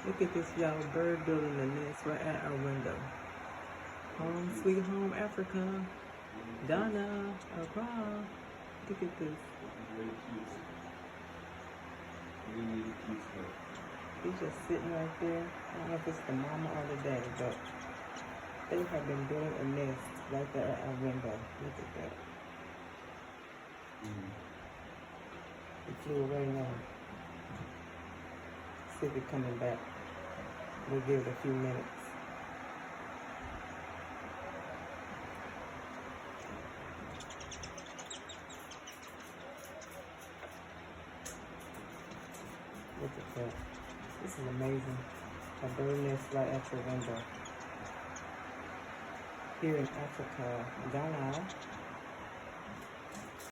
Look at this, y'all. Bird building a nest right at our window. Home, sweet home, Africa. Donna, Accra. Look at this. Very cute. Really cute stuff. He's just sitting right there. I don't know if it's the mama or the daddy, but they have been building a nest right there at our window. Look at that. It flew away now. See if it's coming back. We'll give it a few minutes. Look at that. This is amazing. A bird nest right at your window. Here in Africa, Ghana.